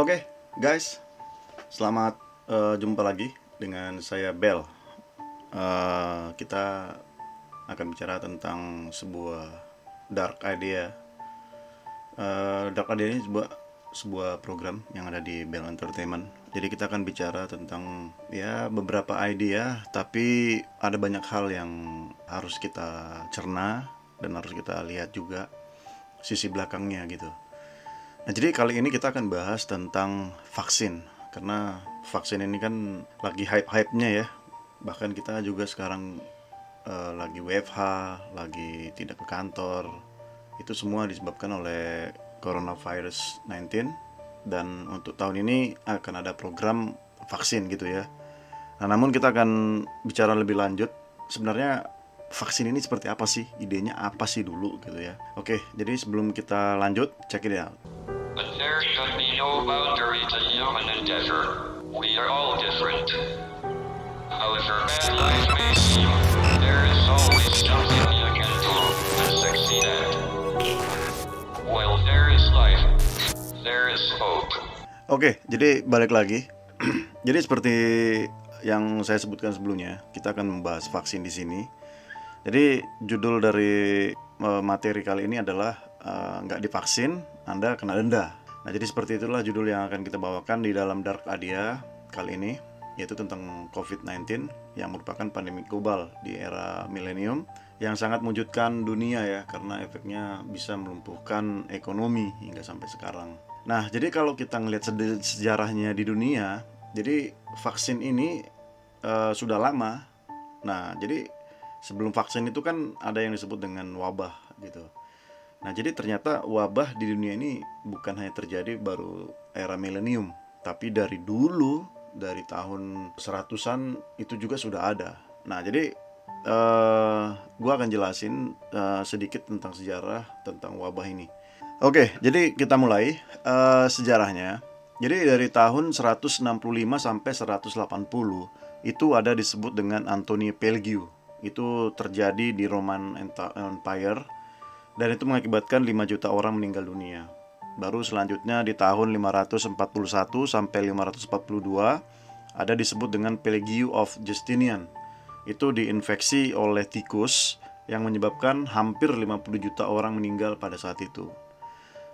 Oke, guys, selamat jumpa lagi dengan saya Bel. Kita akan bicara tentang sebuah dark idea. Dark idea ini sebuah program yang ada di Bel Entertainment. Jadi kita akan bicara tentang beberapa idea, tapi ada banyak hal yang harus kita cerna dan harus kita lihat juga sisi belakangnya gitu. Nah, jadi kali ini kita akan bahas tentang vaksin, karena vaksin ini kan lagi hype-hype-nya ya. Bahkan kita juga sekarang lagi WFH, lagi tidak ke kantor. Itu semua disebabkan oleh coronavirus 19. Dan untuk tahun ini akan ada program vaksin gitu ya. Nah, namun kita akan bicara lebih lanjut. Sebenarnya vaksin ini seperti apa sih? Idenya apa sih dulu gitu ya. Oke, jadi sebelum kita lanjut, check it out. But there should be no boundary to human endeavor. We are all different. However bad life may seem, there is always something you can do to succeed at. While there is life, there is hope. Oke, jadi balik lagi. Jadi seperti yang saya sebutkan sebelumnya, kita akan membahas vaksin di sini. Jadi judul dari materi kali ini adalah nggak divaksin, Anda kena denda. Nah, jadi seperti itulah judul yang akan kita bawakan di dalam Dark Idea kali ini, yaitu tentang COVID-19 yang merupakan pandemi global di era milenium yang sangat mewujudkan dunia ya, karena efeknya bisa melumpuhkan ekonomi hingga sampai sekarang. Nah, jadi kalau kita ngelihat sejarahnya di dunia, jadi vaksin ini sudah lama. Nah, jadi sebelum vaksin itu kan ada yang disebut dengan wabah gitu. Nah, jadi ternyata wabah di dunia ini bukan hanya terjadi baru era milenium, tapi dari dulu, dari tahun 100-an itu juga sudah ada. Nah, jadi gue akan jelasin sedikit tentang sejarah tentang wabah ini. Oke, jadi kita mulai sejarahnya. Jadi dari tahun 165 sampai 180 itu ada disebut dengan Antoni Pelgiu. Itu terjadi di Roman Empire. Dan itu mengakibatkan 5 juta orang meninggal dunia. Baru selanjutnya di tahun 541 sampai 542 ada disebut dengan Plague of Justinian. Itu diinfeksi oleh tikus yang menyebabkan hampir 50 juta orang meninggal pada saat itu.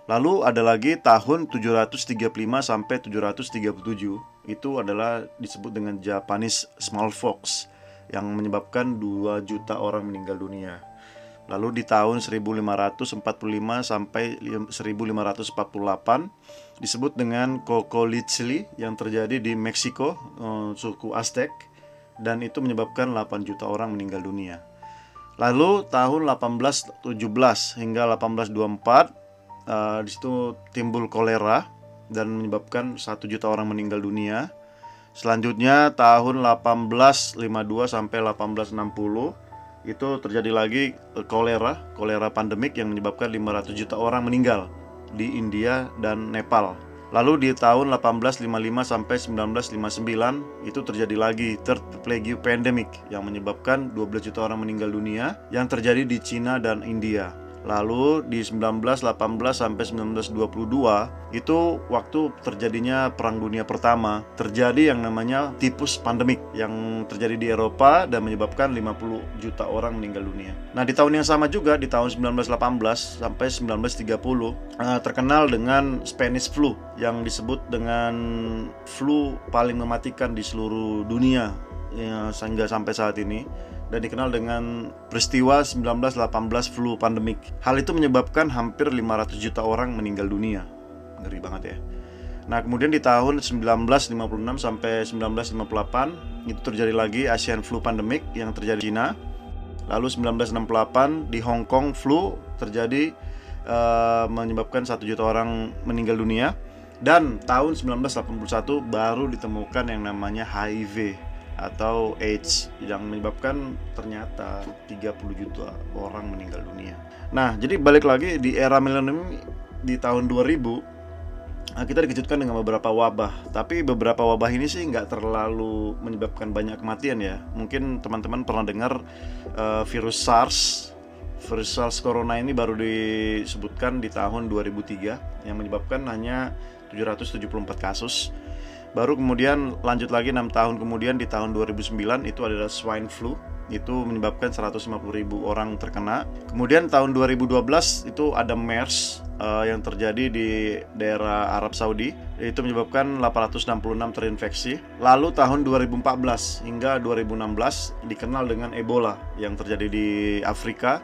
Lalu ada lagi tahun 735 sampai 737, itu adalah disebut dengan Japanese Smallpox yang menyebabkan 2 juta orang meninggal dunia. Lalu di tahun 1545 sampai 1548 disebut dengan Cocolicli yang terjadi di Meksiko, suku Aztec, dan itu menyebabkan 8 juta orang meninggal dunia. Lalu tahun 1817 hingga 1824 di situ timbul kolera dan menyebabkan 1 juta orang meninggal dunia. Selanjutnya tahun 1852 sampai 1860 itu terjadi lagi kolera pandemik yang menyebabkan 500 juta orang meninggal di India dan Nepal. Lalu di tahun 1855 sampai 1959 itu terjadi lagi Third Plague Pandemic yang menyebabkan 12 juta orang meninggal dunia yang terjadi di Cina dan India. Lalu di 1918 sampai 1922 itu waktu terjadinya Perang Dunia Pertama, terjadi yang namanya tipus pandemik yang terjadi di Eropa dan menyebabkan 50 juta orang meninggal dunia. Nah, di tahun yang sama juga di tahun 1918 sampai 1930 terkenal dengan Spanish flu yang disebut dengan flu paling mematikan di seluruh dunia ya, sehingga sampai saat ini, dan dikenal dengan peristiwa 1918 flu pandemik. Hal itu menyebabkan hampir 500 juta orang meninggal dunia. Ngeri banget ya. Nah, kemudian di tahun 1956 sampai 1958 itu terjadi lagi Asian flu pandemic yang terjadi di Cina. Lalu 1968 di Hong Kong flu terjadi menyebabkan 1 juta orang meninggal dunia. Dan tahun 1981 baru ditemukan yang namanya HIV atau AIDS yang menyebabkan ternyata 30 juta orang meninggal dunia. Nah, jadi balik lagi di era milenium di tahun 2000 kita dikejutkan dengan beberapa wabah. Tapi beberapa wabah ini sih nggak terlalu menyebabkan banyak kematian ya. Mungkin teman-teman pernah dengar virus SARS Corona ini baru disebutkan di tahun 2003 yang menyebabkan hanya 774 kasus. Baru kemudian lanjut lagi 6 tahun kemudian di tahun 2009 itu adalah swine flu, itu menyebabkan 150.000 orang terkena. Kemudian tahun 2012 itu ada MERS yang terjadi di daerah Arab Saudi, itu menyebabkan 866 terinfeksi. Lalu tahun 2014 hingga 2016 dikenal dengan Ebola yang terjadi di Afrika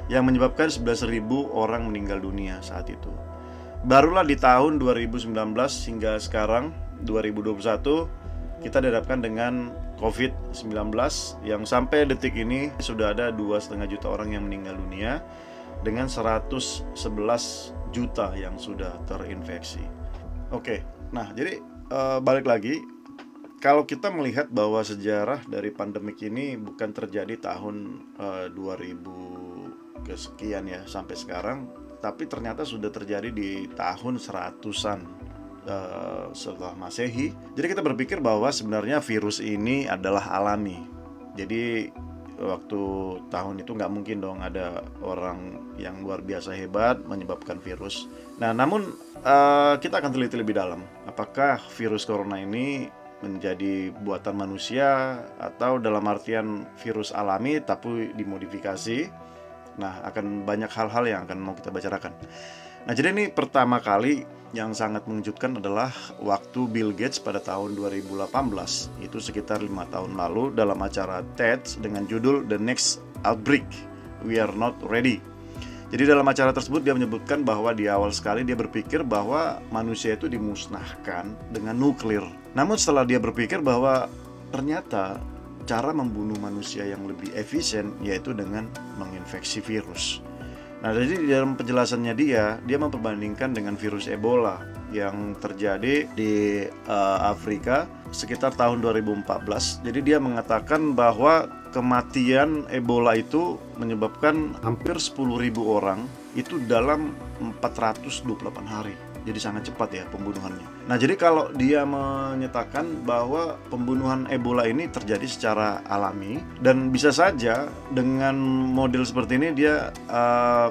yang menyebabkan 11.000 orang meninggal dunia saat itu. Barulah di tahun 2019 hingga sekarang 2021 kita dihadapkan dengan COVID-19 yang sampai detik ini sudah ada 2,5 juta orang yang meninggal dunia dengan 111 juta yang sudah terinfeksi. Oke, nah jadi balik lagi, kalau kita melihat bahwa sejarah dari pandemik ini bukan terjadi tahun 2000 kesekian ya sampai sekarang, tapi ternyata sudah terjadi di tahun 100-an setelah Masehi. Jadi kita berpikir bahwa sebenarnya virus ini adalah alami. Jadi waktu tahun itu nggak mungkin dong ada orang yang luar biasa hebat menyebabkan virus. Nah, namun kita akan teliti lebih dalam. Apakah virus corona ini menjadi buatan manusia atau dalam artian virus alami tapi dimodifikasi? Nah, akan banyak hal-hal yang akan mau kita bicarakan. Nah, jadi ini pertama kali yang sangat mengejutkan adalah waktu Bill Gates pada tahun 2018, itu sekitar 5 tahun lalu, dalam acara TED dengan judul The Next Outbreak, We Are Not Ready. Jadi dalam acara tersebut dia menyebutkan bahwa di awal sekali dia berpikir bahwa manusia itu dimusnahkan dengan nuklir. Namun setelah dia berpikir bahwa ternyata cara membunuh manusia yang lebih efisien yaitu dengan menginfeksi virus. Nah, jadi di dalam penjelasannya dia memperbandingkan dengan virus Ebola yang terjadi di Afrika sekitar tahun 2014. Jadi dia mengatakan bahwa kematian Ebola itu menyebabkan hampir 10.000 orang itu dalam 428 hari. Jadi sangat cepat ya pembunuhannya. Nah, jadi kalau dia menyatakan bahwa pembunuhan Ebola ini terjadi secara alami, dan bisa saja dengan model seperti ini dia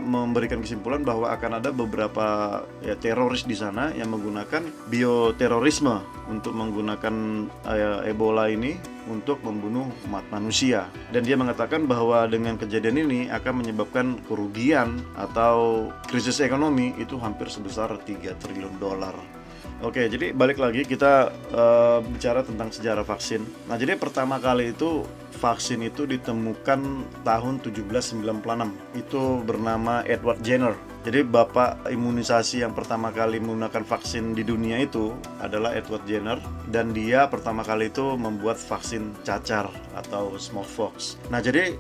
memberikan kesimpulan bahwa akan ada beberapa teroris di sana yang menggunakan bioterorisme untuk menggunakan Ebola ini untuk membunuh umat manusia. Dan dia mengatakan bahwa dengan kejadian ini akan menyebabkan kerugian atau krisis ekonomi itu hampir sebesar 3 triliun dolar. Oke, jadi balik lagi kita bicara tentang sejarah vaksin. Nah, jadi pertama kali itu vaksin itu ditemukan tahun 1796. Itu bernama Edward Jenner. Jadi bapak imunisasi yang pertama kali menggunakan vaksin di dunia itu adalah Edward Jenner, dan dia pertama kali itu membuat vaksin cacar atau smallpox. Nah, jadi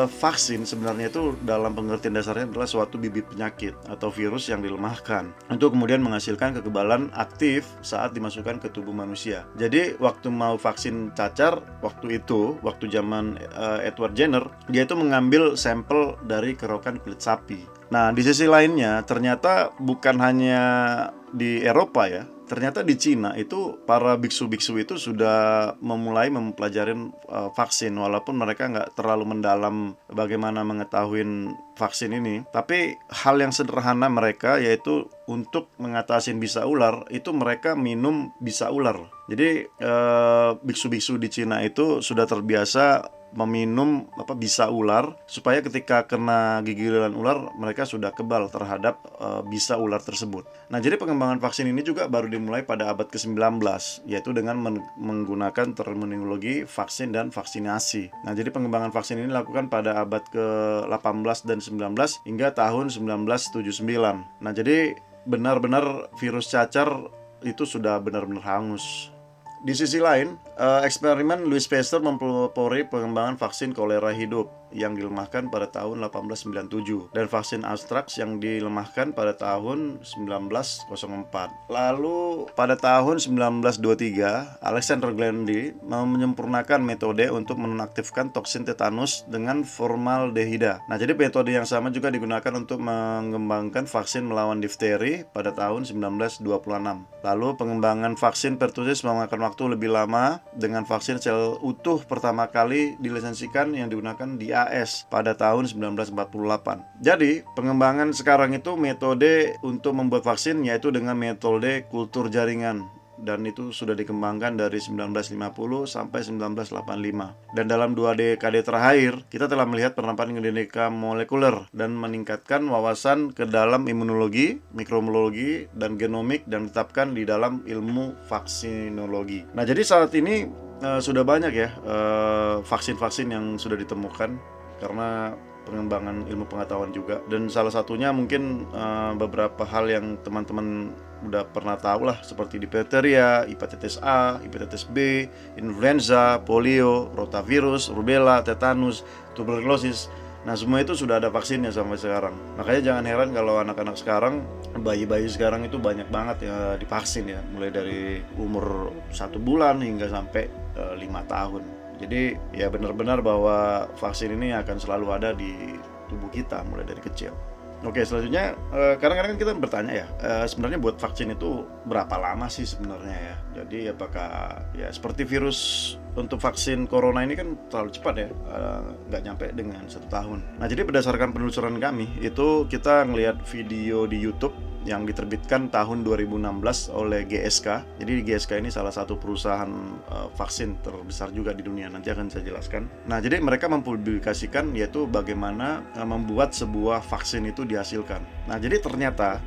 vaksin sebenarnya itu dalam pengertian dasarnya adalah suatu bibit penyakit atau virus yang dilemahkan untuk kemudian menghasilkan kekebalan aktif saat dimasukkan ke tubuh manusia. Jadi waktu mau vaksin cacar waktu zaman Edward Jenner, dia itu mengambil sampel dari kerokan kulit sapi. Nah, di sisi lainnya ternyata bukan hanya di Eropa ya, ternyata di Cina itu para biksu-biksu itu sudah memulai mempelajari vaksin, walaupun mereka nggak terlalu mendalam bagaimana mengetahui vaksin ini. Tapi hal yang sederhana mereka yaitu untuk mengatasi bisa ular itu mereka minum bisa ular. Jadi biksu-biksu di Cina itu sudah terbiasa meminum bisa ular supaya ketika kena gigilan ular mereka sudah kebal terhadap bisa ular tersebut. Nah, jadi pengembangan vaksin ini juga baru dimulai pada abad ke-19, yaitu dengan menggunakan terminologi vaksin dan vaksinasi. Nah, jadi pengembangan vaksin ini dilakukan pada abad ke-18 dan 19 hingga tahun 1979. Nah, jadi benar-benar virus cacar itu sudah benar-benar hangus. Di sisi lain, eksperimen Louis Pasteur mempelopori pengembangan vaksin kolera hidup yang dilemahkan pada tahun 1897 dan vaksin anthrax yang dilemahkan pada tahun 1904. Lalu pada tahun 1923, Alexander Glendy menyempurnakan metode untuk menonaktifkan toksin tetanus dengan formaldehida. Nah, jadi metode yang sama juga digunakan untuk mengembangkan vaksin melawan difteri pada tahun 1926. Lalu pengembangan vaksin pertussis memakan waktu lebih lama dengan vaksin sel utuh pertama kali dilisensikan yang digunakan di PAS pada tahun 1948. Jadi, pengembangan sekarang itu metode untuk membuat vaksin yaitu dengan metode kultur jaringan. Dan itu sudah dikembangkan dari 1950 sampai 1985. Dan dalam 2 dekade terakhir, kita telah melihat penerapan genetika molekuler dan meningkatkan wawasan ke dalam imunologi, mikrobiologi, dan genomik dan ditetapkan di dalam ilmu vaksinologi. Nah, jadi saat ini sudah banyak ya vaksin-vaksin yang sudah ditemukan karena pengembangan ilmu pengetahuan juga. Dan salah satunya mungkin beberapa hal yang teman-teman udah pernah tahu lah, seperti diphtheria, hepatitis A, hepatitis B, influenza, polio, rotavirus, rubella, tetanus, tuberkulosis. Nah, semua itu sudah ada vaksinnya sampai sekarang. Makanya jangan heran kalau anak-anak sekarang, bayi-bayi sekarang itu banyak banget ya divaksin ya, mulai dari umur 1 bulan hingga sampai 5 tahun. Jadi ya benar-benar bahwa vaksin ini akan selalu ada di tubuh kita mulai dari kecil. Oke, selanjutnya kadang-kadang kita bertanya ya, sebenarnya buat vaksin itu berapa lama sih sebenarnya ya? Jadi apakah ya seperti virus untuk vaksin corona ini kan terlalu cepat ya, nggak nyampe dengan 1 tahun. Nah, jadi berdasarkan penelusuran kami itu kita ngelihat video di YouTube yang diterbitkan tahun 2016 oleh GSK. Jadi GSK ini salah satu perusahaan vaksin terbesar juga di dunia. Nanti akan saya jelaskan. Nah, jadi mereka mempublikasikan yaitu bagaimana membuat sebuah vaksin itu dihasilkan. Nah, jadi ternyata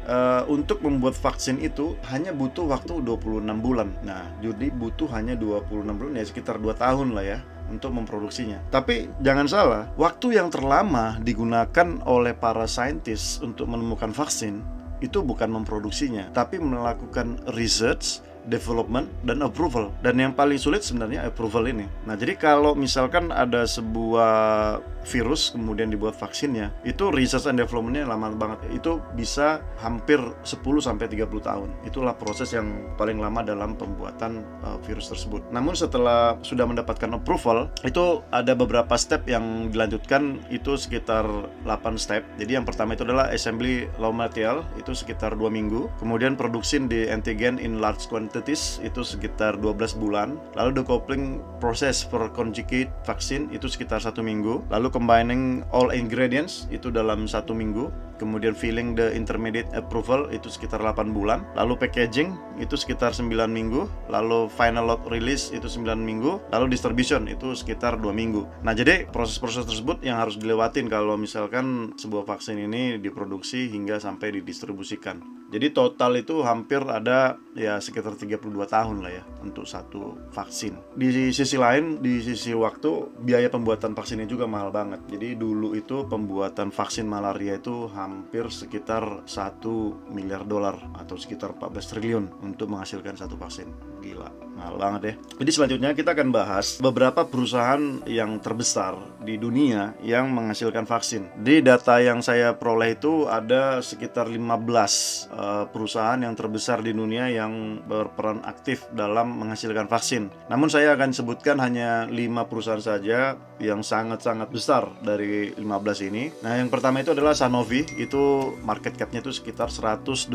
untuk membuat vaksin itu hanya butuh waktu 26 bulan. Nah, jadi butuh hanya 26 bulan, ya sekitar 2 tahun lah ya untuk memproduksinya. Tapi jangan salah, waktu yang terlama digunakan oleh para saintis untuk menemukan vaksin itu bukan memproduksinya, tapi melakukan research, development, dan approval. Dan yang paling sulit sebenarnya approval ini. Nah, jadi kalau misalkan ada sebuah virus kemudian dibuat vaksinnya, itu research and development-nya lama banget. Itu bisa hampir 10-30 tahun. Itulah proses yang paling lama dalam pembuatan virus tersebut. Namun setelah sudah mendapatkan approval, itu ada beberapa step yang dilanjutkan, itu sekitar 8 step. Jadi yang pertama itu adalah assembly raw material, itu sekitar 2 minggu. Kemudian produksi di antigen in large quantities, itu sekitar 12 bulan. Lalu decoupling proses for conjugate vaksin, itu sekitar 1 minggu. Lalu combining all ingredients, itu dalam 1 minggu. Kemudian filling the intermediate approval, itu sekitar 8 bulan. Lalu packaging, itu sekitar 9 minggu. Lalu final lot release, itu 9 minggu. Lalu distribution, itu sekitar 2 minggu. Nah, jadi proses-proses tersebut yang harus dilewatin kalau misalkan sebuah vaksin ini diproduksi hingga sampai didistribusikan. Jadi total itu hampir ada ya sekitar 32 tahun lah ya untuk satu vaksin. Di sisi lain, di sisi waktu, biaya pembuatan vaksinnya juga mahal banget. Jadi dulu itu pembuatan vaksin malaria itu hampir sekitar 1 miliar dolar atau sekitar 14 triliun untuk menghasilkan satu vaksin. Gila, mahal banget ya. Jadi selanjutnya kita akan bahas beberapa perusahaan yang terbesar di dunia yang menghasilkan vaksin. Di data yang saya peroleh itu ada sekitar 15 perusahaan yang terbesar di dunia yang berperan aktif dalam menghasilkan vaksin. Namun saya akan sebutkan hanya 5 perusahaan saja yang sangat-sangat besar dari 15 ini. Nah, yang pertama itu adalah Sanofi. Itu market cap-nya itu sekitar 121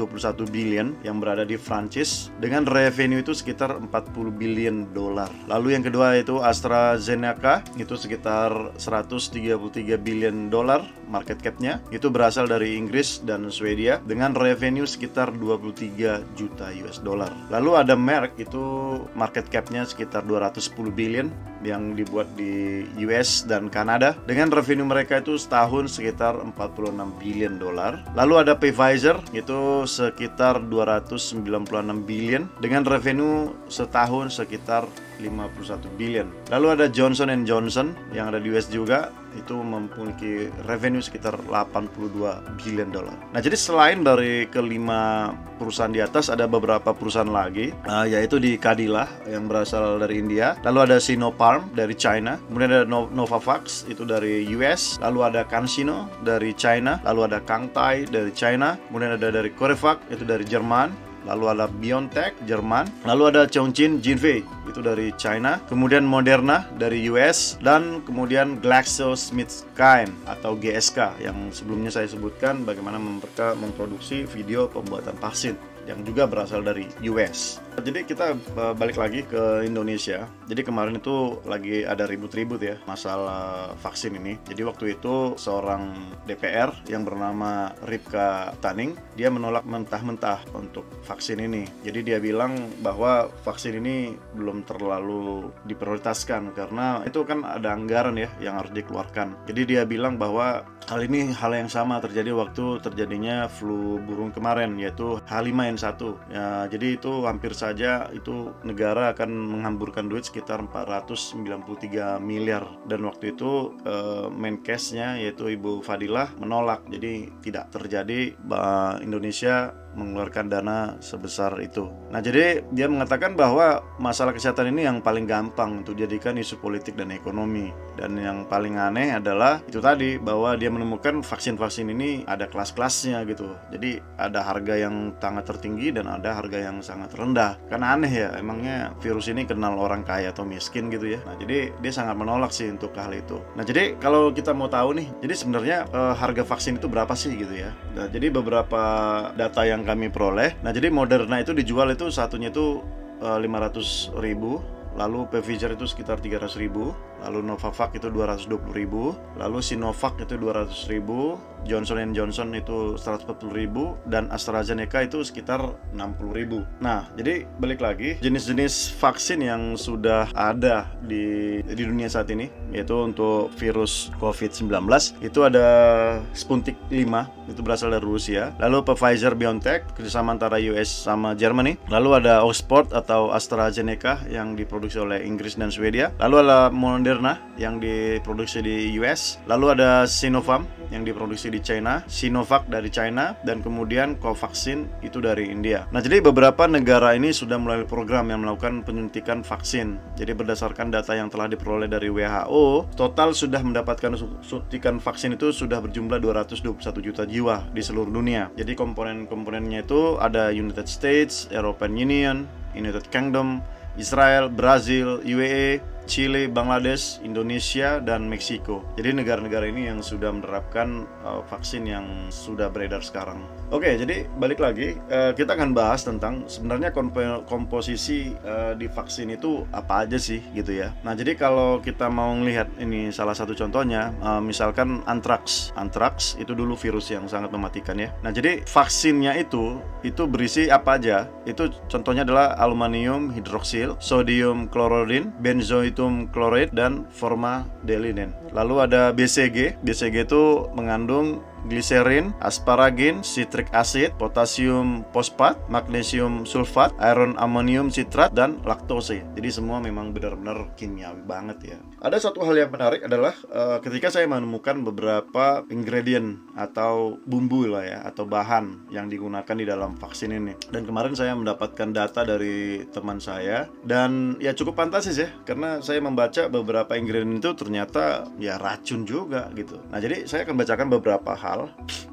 billion yang berada di Prancis dengan revenue itu sekitar 40 billion dolar. Lalu yang kedua itu AstraZeneca, itu sekitar 133 billion dolar market cap-nya. Itu berasal dari Inggris dan Swedia dengan revenue sekitar 23 juta US dollar. Lalu ada Merck, itu market cap-nya sekitar 210 billion yang dibuat di US dan Kanada dengan revenue mereka itu setahun sekitar 46 billion dolar. Lalu ada Pfizer, itu sekitar 296 billion dengan revenue setahun sekitar 51 billion. Lalu ada Johnson & Johnson yang ada di US juga, itu memiliki revenue sekitar 82 billion dolar. Nah, jadi selain dari kelima perusahaan di atas, ada beberapa perusahaan lagi, yaitu di Cadila yang berasal dari India. Lalu ada Sinopharm dari China. Kemudian ada Novavax, itu dari US. Lalu ada CanSino dari China. Lalu ada Kangtai dari China. Kemudian ada dari CureVac, itu dari Jerman. Lalu ada BioNTech, Jerman. Lalu ada Chongqing Jinfei, itu dari China. Kemudian Moderna dari US. Dan kemudian GlaxoSmithKline atau GSK yang sebelumnya saya sebutkan bagaimana mereka memproduksi video pembuatan vaksin yang juga berasal dari US. Jadi kita balik lagi ke Indonesia. Jadi kemarin itu lagi ada ribut-ribut ya masalah vaksin ini. Jadi waktu itu seorang DPR yang bernama Ripka Taning, dia menolak mentah-mentah untuk vaksin ini. Jadi dia bilang bahwa vaksin ini belum terlalu diprioritaskan karena itu kan ada anggaran ya yang harus dikeluarkan. Jadi dia bilang bahwa hal ini hal yang sama terjadi waktu terjadinya flu burung kemarin, yaitu H5N1 ya. Jadi itu hampir saja itu negara akan menghamburkan duit sekitar 493 miliar, dan waktu itu Menkesnya yaitu Ibu Fadilah menolak. Jadi tidak terjadi Indonesia mengeluarkan dana sebesar itu. Nah, jadi dia mengatakan bahwa masalah kesehatan ini yang paling gampang untuk dijadikan isu politik dan ekonomi. Dan yang paling aneh adalah itu tadi, bahwa dia menemukan vaksin-vaksin ini ada kelas-kelasnya gitu. Jadi ada harga yang sangat tertinggi dan ada harga yang sangat rendah. Karena aneh ya, emangnya virus ini kenal orang kaya atau miskin gitu ya. Nah, jadi dia sangat menolak sih untuk hal itu. Nah, jadi kalau kita mau tahu nih, jadi sebenarnya harga vaksin itu berapa sih gitu ya. Nah, jadi beberapa data yang kami peroleh. Nah, jadi Moderna itu dijual itu satunya itu 500.000, lalu Pfizer itu sekitar 300.000, lalu Novavax itu 220.000, lalu Sinovac itu 200.000, Johnson & Johnson itu 140.000, dan AstraZeneca itu sekitar 60.000. Nah, jadi balik lagi, jenis-jenis vaksin yang sudah ada di dunia saat ini, yaitu untuk virus COVID-19, itu ada Sputnik 5, itu berasal dari Rusia, lalu Pfizer BioNTech, kerjasama antara US sama Germany, lalu ada Oxford atau AstraZeneca yang diproduksi oleh Inggris dan Swedia, lalu ada Moderna yang diproduksi di US, lalu ada Sinopharm yang diproduksi di China, Sinovac dari China, dan kemudian Covaxin itu dari India. Nah, jadi beberapa negara ini sudah melalui program yang melakukan penyuntikan vaksin. Jadi berdasarkan data yang telah diperoleh dari WHO, total sudah mendapatkan suntikan vaksin itu sudah berjumlah 221 juta jiwa di seluruh dunia. Jadi komponen-komponennya itu ada United States, European Union, United Kingdom, Israel, Brazil, UAE, Chile, Bangladesh, Indonesia, dan Meksiko. Jadi negara-negara ini yang sudah menerapkan vaksin yang sudah beredar sekarang. Oke, jadi balik lagi, kita akan bahas tentang sebenarnya komposisi di vaksin itu apa aja sih gitu ya. Nah, jadi kalau kita mau melihat ini salah satu contohnya, misalkan antraks. Antraks itu dulu virus yang sangat mematikan ya. Nah, jadi vaksinnya itu berisi apa aja? Itu contohnya adalah aluminium hidroksil, sodium kloridin, benzoitum klorid, dan formaldehyde. Lalu ada BCG. BCG itu mengandung gliserin, asparagin, citric acid, potasium fosfat, magnesium sulfat, iron amonium citrat, dan laktose. Jadi semua memang benar-benar kimiawi banget ya. Ada satu hal yang menarik adalah ketika saya menemukan beberapa ingredient atau bumbu lah ya, atau bahan yang digunakan di dalam vaksin ini. Dan kemarin saya mendapatkan data dari teman saya, dan ya cukup fantastis ya, karena saya membaca beberapa ingredient itu ternyata ya racun juga gitu. Nah, jadi saya akan bacakan beberapa hal.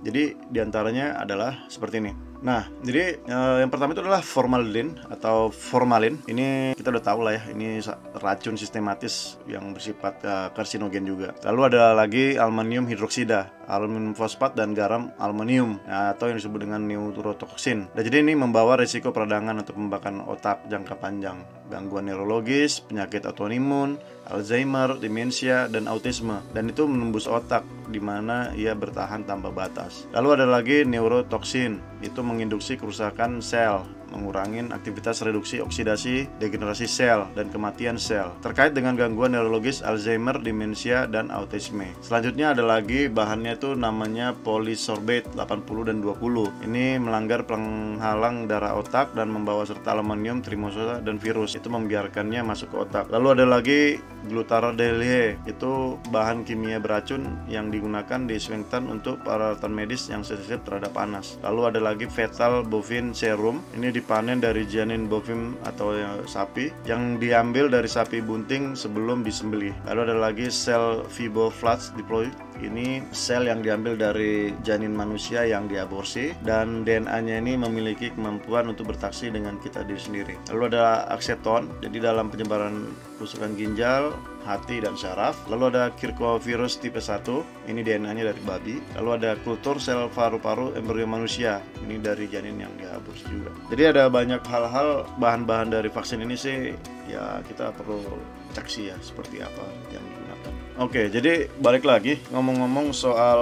Jadi diantaranya adalah seperti ini. Nah, jadi yang pertama itu adalah formalin atau formalin. Ini kita udah tahu lah ya, ini racun sistematis yang bersifat karsinogen juga. Lalu ada lagi aluminium hidroksida, aluminium fosfat, dan garam aluminium, atau yang disebut dengan neurotoksin. Dan jadi ini membawa risiko peradangan atau pembakaran otak jangka panjang, gangguan neurologis, penyakit autoimun, Alzheimer, demensia, dan autisme. Dan itu menembus otak, di mana ia bertahan tanpa batas. Lalu ada lagi neurotoksin, itu menginduksi kerusakan sel, mengurangi aktivitas reduksi oksidasi, degenerasi sel, dan kematian sel terkait dengan gangguan neurologis Alzheimer, demensia, dan autisme. Selanjutnya ada lagi bahannya itu namanya polysorbate 80 dan 20. Ini melanggar penghalang darah otak dan membawa serta aluminium, trimosa, dan virus. Itu membiarkannya masuk ke otak. Lalu ada lagi glutaraldehyde, itu bahan kimia beracun yang digunakan di disinfektan untuk peralatan medis yang sensitif terhadap panas. Lalu ada lagi fetal bovine serum, ini dipanen dari janin bovin atau sapi yang diambil dari sapi bunting sebelum disembelih. Lalu ada lagi sel fiboflux diploid, ini sel yang diambil dari janin manusia yang diaborsi, dan DNA-nya ini memiliki kemampuan untuk berinteraksi dengan kita diri sendiri. Lalu ada akseton, jadi dalam penyebaran kerusakan ginjal, hati, dan syaraf. Lalu ada Kirkovirus tipe 1, ini DNA-nya dari babi. Lalu ada kultur sel paru-paru embrio manusia, ini dari janin yang diaborsi juga. Jadi ada banyak hal-hal, bahan-bahan dari vaksin ini sih ya kita perlu cek sih ya seperti apa yang digunakan. Oke, jadi balik lagi ngomong-ngomong soal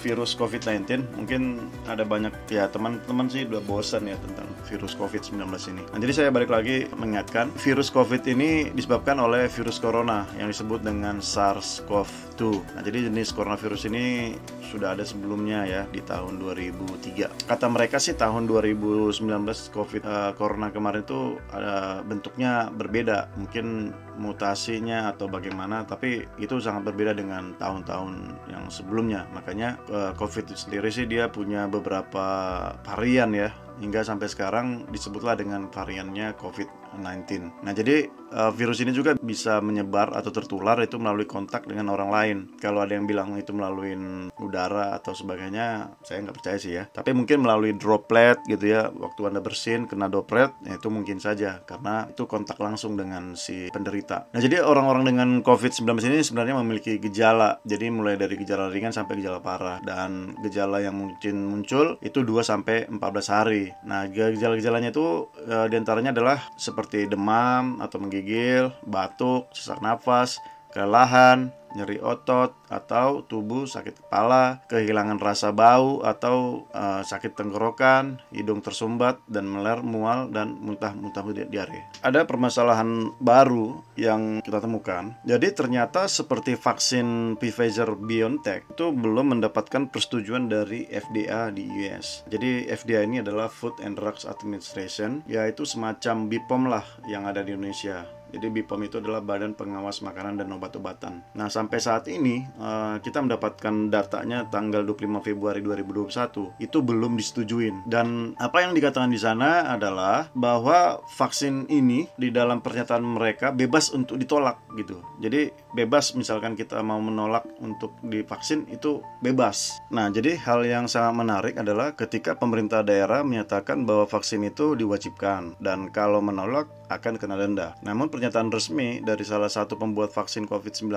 virus COVID-19, mungkin ada banyak ya teman-teman sih udah bosan ya tentang virus COVID-19 ini. Nah, jadi saya balik lagi mengingatkan, virus COVID ini disebabkan oleh virus corona yang disebut dengan SARS-CoV-2. Nah, jadi jenis coronavirus ini sudah ada sebelumnya ya di tahun 2003. Kata mereka sih tahun 2019 corona kemarin itu ada bentuknya berbeda, mungkin mutasinya atau bagaimana, tapi itu sangat berbeda dengan tahun-tahun yang sebelumnya. Makanya COVID itu sendiri sih dia punya beberapa varian ya, hingga sampai sekarang disebutlah dengan variannya COVID-19. Nah, jadi virus ini juga bisa menyebar atau tertular itu melalui kontak dengan orang lain. Kalau ada yang bilang itu melalui udara atau sebagainya, saya nggak percaya sih ya. Tapi mungkin melalui droplet gitu ya, waktu Anda bersin kena droplet, ya itu mungkin saja karena itu kontak langsung dengan si penderita. Nah, jadi orang-orang dengan COVID-19 ini sebenarnya memiliki gejala. Jadi mulai dari gejala ringan sampai gejala parah, dan gejala yang mungkin muncul itu 2-14 hari. Nah, gejala-gejalanya itu diantaranya adalah seperti demam atau menggigil, batuk, sesak nafas, kelelahan, nyeri otot, atau tubuh sakit kepala, kehilangan rasa bau atau sakit tenggorokan, hidung tersumbat dan meler, mual, dan muntah-muntah diare. Ada permasalahan baru yang kita temukan. Jadi ternyata seperti vaksin Pfizer-BioNTech itu belum mendapatkan persetujuan dari FDA di US. Jadi FDA ini adalah Food and Drugs Administration, yaitu semacam BPOM lah yang ada di Indonesia. Jadi BPOM itu adalah Badan Pengawas Makanan dan Obat-obatan. Nah, sampai saat ini kita mendapatkan datanya tanggal 25 Februari 2021 itu belum disetujuin. Dan apa yang dikatakan di sana adalah bahwa vaksin ini di dalam pernyataan mereka bebas untuk ditolak gitu. Jadi bebas, misalkan kita mau menolak untuk divaksin itu bebas. Nah, jadi hal yang sangat menarik adalah ketika pemerintah daerah menyatakan bahwa vaksin itu diwajibkan dan kalau menolak akan kena denda. Namun pernyataan resmi dari salah satu pembuat vaksin COVID-19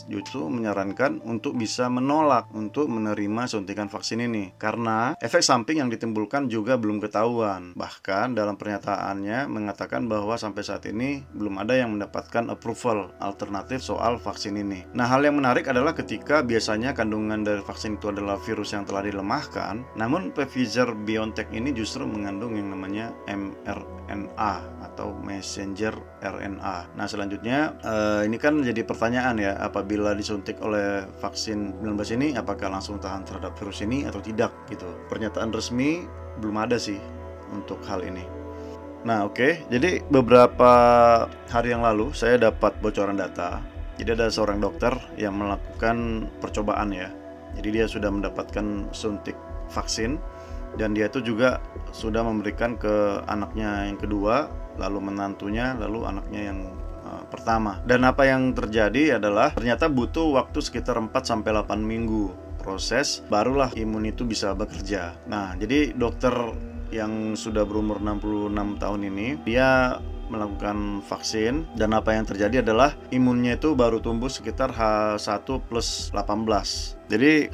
justru menyarankan untuk bisa menolak untuk menerima suntikan vaksin ini karena efek samping yang ditimbulkan juga belum ketahuan. Bahkan dalam pernyataannya mengatakan bahwa sampai saat ini belum ada yang mendapatkan approval alternatif soal vaksin ini. Nah, hal yang menarik adalah ketika biasanya kandungan dari vaksin itu adalah virus yang telah dilemahkan, namun Pfizer-BioNTech ini justru mengandung yang namanya mRNA atau messenger RNA. Nah, selanjutnya ini kan jadi pertanyaan ya, apabila disuntik oleh vaksin 19 ini apakah langsung tahan terhadap virus ini atau tidak gitu. Pernyataan resmi belum ada sih untuk hal ini. Nah, oke. Jadi beberapa hari yang lalu saya dapat bocoran data. Jadi ada seorang dokter yang melakukan percobaan ya. Jadi dia sudah mendapatkan suntik vaksin dan dia itu juga sudah memberikan ke anaknya yang kedua, lalu menantunya, lalu anaknya yang pertama. Dan apa yang terjadi adalah ternyata butuh waktu sekitar 4-8 minggu proses barulah imun itu bisa bekerja. Nah, jadi dokter yang sudah berumur 66 tahun ini dia melakukan vaksin dan apa yang terjadi adalah imunnya itu baru tumbuh sekitar H1+18. Jadi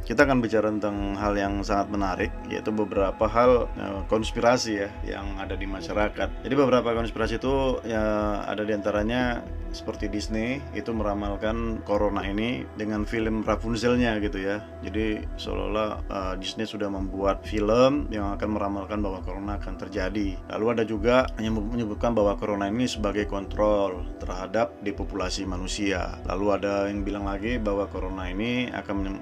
kita akan bicara tentang hal yang sangat menarik, yaitu beberapa hal konspirasi ya yang ada di masyarakat. Jadi beberapa konspirasi itu ya ada diantaranya seperti Disney itu meramalkan corona ini dengan film Rapunzelnya gitu ya. Jadi seolah-olah Disney sudah membuat film yang akan meramalkan bahwa corona akan terjadi. Lalu ada juga yang menyebutkan bahwa corona ini sebagai kontrol terhadap depopulasi manusia. Lalu ada yang bilang lagi bahwa corona ini akan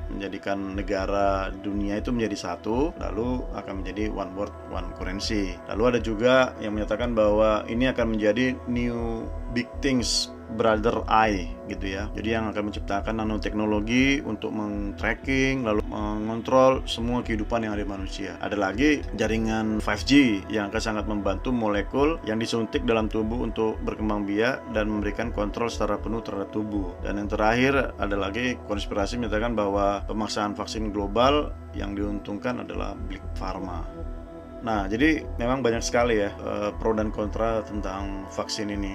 menjadikan negara dunia itu menjadi satu, lalu akan menjadi one world, one currency. Lalu ada juga yang menyatakan bahwa ini akan menjadi new big things, brother eye gitu ya. Jadi yang akan menciptakan nanoteknologi untuk men-tracking, lalu mengontrol semua kehidupan yang ada di manusia. Ada lagi jaringan 5G yang akan sangat membantu molekul yang disuntik dalam tubuh untuk berkembang biak dan memberikan kontrol secara penuh terhadap tubuh. Dan yang terakhir ada lagi konspirasi menyatakan bahwa pemaksaan vaksin global yang diuntungkan adalah Big Pharma. Nah, jadi memang banyak sekali ya pro dan kontra tentang vaksin ini.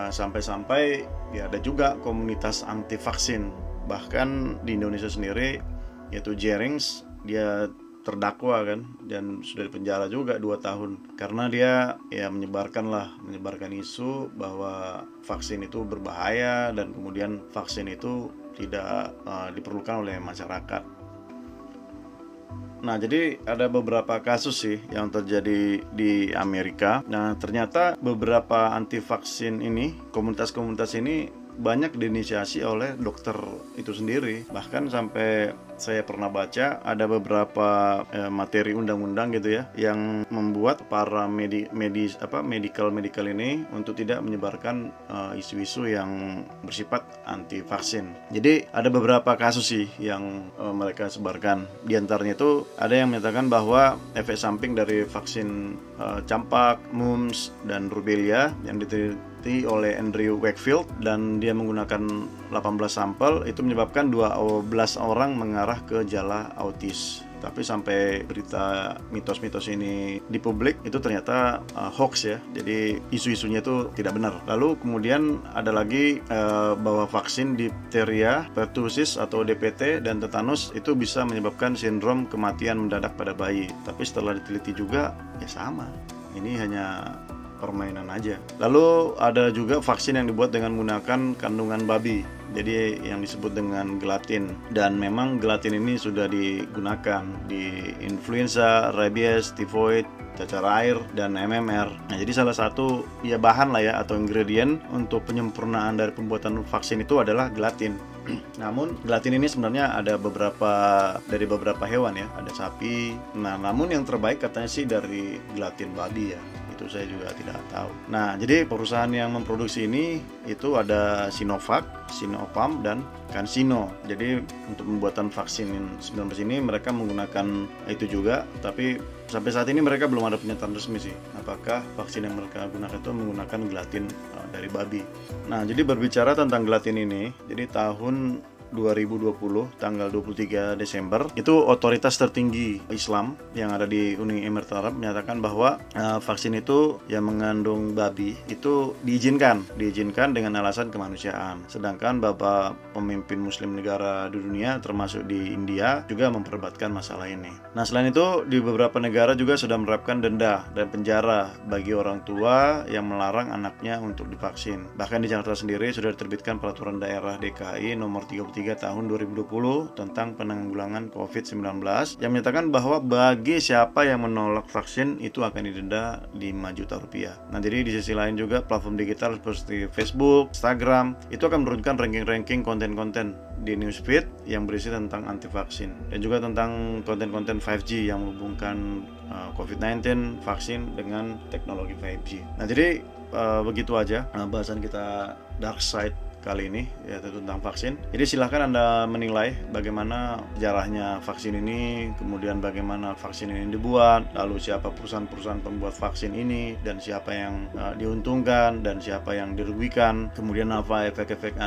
Sampai-sampai ya ada juga komunitas anti vaksin. Bahkan di Indonesia sendiri, yaitu Jerings, dia terdakwa kan, dan sudah dipenjara juga 2 tahun karena dia ya menyebarkan isu bahwa vaksin itu berbahaya dan kemudian vaksin itu tidak diperlukan oleh masyarakat. Nah, jadi ada beberapa kasus sih yang terjadi di Amerika. Nah, ternyata beberapa anti vaksin ini, komunitas-komunitas ini banyak diinisiasi oleh dokter itu sendiri. Bahkan sampai saya pernah baca ada beberapa materi undang-undang gitu ya yang membuat para medical ini untuk tidak menyebarkan isu-isu yang bersifat anti vaksin. Jadi ada beberapa kasus sih yang mereka sebarkan. Di antaranya itu ada yang menyatakan bahwa efek samping dari vaksin campak, mumps dan rubella yang diteliti oleh Andrew Wakefield dan dia menggunakan 18 sampel itu menyebabkan 12 orang mengarah ke gejala autis. Tapi sampai berita mitos-mitos ini di publik itu ternyata hoax ya. Jadi isu-isunya itu tidak benar. Lalu kemudian ada lagi bahwa vaksin diphtheria, pertussis atau DPT dan tetanus itu bisa menyebabkan sindrom kematian mendadak pada bayi. Tapi setelah diteliti juga ya sama. Ini hanya permainan aja. Lalu ada juga vaksin yang dibuat dengan menggunakan kandungan babi. Jadi yang disebut dengan gelatin. Dan memang gelatin ini sudah digunakan di influenza, rabies, tifoid, cacar air, dan MMR. Nah, jadi salah satu ya bahan lah ya atau ingredient untuk penyempurnaan dari pembuatan vaksin itu adalah gelatin. Namun gelatin ini sebenarnya ada dari beberapa hewan ya, ada sapi. Nah, namun yang terbaik katanya sih dari gelatin babi ya. Itu saya juga tidak tahu. Nah, jadi perusahaan yang memproduksi ini itu ada Sinovac, Sinopharm, dan CanSino. Jadi untuk pembuatan vaksin 19 ini mereka menggunakan itu juga, tapi sampai saat ini mereka belum ada pernyataan resmi sih apakah vaksin yang mereka gunakan itu menggunakan gelatin dari babi. Nah, jadi berbicara tentang gelatin ini, jadi tahun 2020 tanggal 23 Desember itu otoritas tertinggi Islam yang ada di Uni Emirat Arab menyatakan bahwa vaksin itu yang mengandung babi itu diizinkan dengan alasan kemanusiaan. Sedangkan beberapa pemimpin muslim negara di dunia termasuk di India juga memperdebatkan masalah ini. Nah, selain itu di beberapa negara juga sudah menerapkan denda dan penjara bagi orang tua yang melarang anaknya untuk divaksin. Bahkan di Jakarta sendiri sudah diterbitkan peraturan daerah DKI nomor 33 tahun 2020 tentang penanggulangan COVID-19 yang menyatakan bahwa bagi siapa yang menolak vaksin itu akan didenda 5 juta rupiah. Nah, jadi di sisi lain juga platform digital seperti Facebook, Instagram itu akan menurunkan ranking-ranking konten-konten di newsfeed yang berisi tentang anti vaksin dan juga tentang konten-konten 5G yang menghubungkan COVID-19 vaksin dengan teknologi 5G. Nah, jadi begitu aja bahasan kita Dark Side kali ini yaitu tentang vaksin. Jadi silahkan Anda menilai bagaimana sejarahnya vaksin ini, kemudian bagaimana vaksin ini dibuat, lalu siapa perusahaan-perusahaan pembuat vaksin ini, dan siapa yang diuntungkan dan siapa yang dirugikan, kemudian apa efek-efek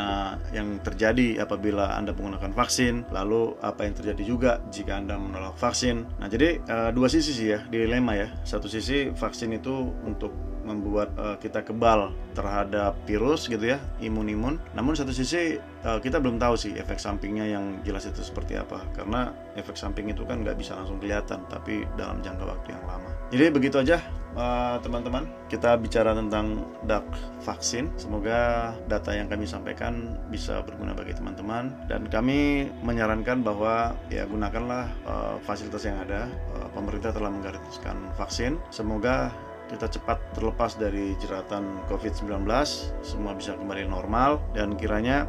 yang terjadi apabila Anda menggunakan vaksin, lalu apa yang terjadi juga jika Anda menolak vaksin. Nah, jadi dua sisi sih ya, dilema ya. Satu sisi vaksin itu untuk membuat kita kebal terhadap virus gitu ya, imun. Namun satu sisi kita belum tahu sih efek sampingnya yang jelas itu seperti apa, karena efek samping itu kan nggak bisa langsung kelihatan, tapi dalam jangka waktu yang lama. Jadi begitu aja teman-teman, kita bicara tentang dark vaksin. Semoga data yang kami sampaikan bisa berguna bagi teman-teman, dan kami menyarankan bahwa ya gunakanlah fasilitas yang ada. Pemerintah telah menggratiskan vaksin. Semoga kita cepat terlepas dari jeratan COVID-19, semua bisa kembali normal, dan kiranya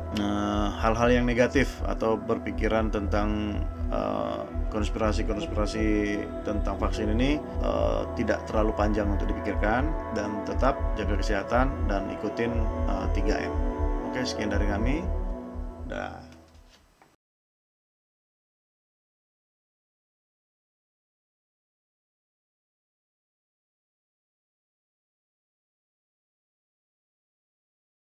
hal-hal yang negatif atau berpikiran tentang konspirasi-konspirasi tentang vaksin ini tidak terlalu panjang untuk dipikirkan, dan tetap jaga kesehatan dan ikutin 3M. Oke, sekian dari kami. Dah.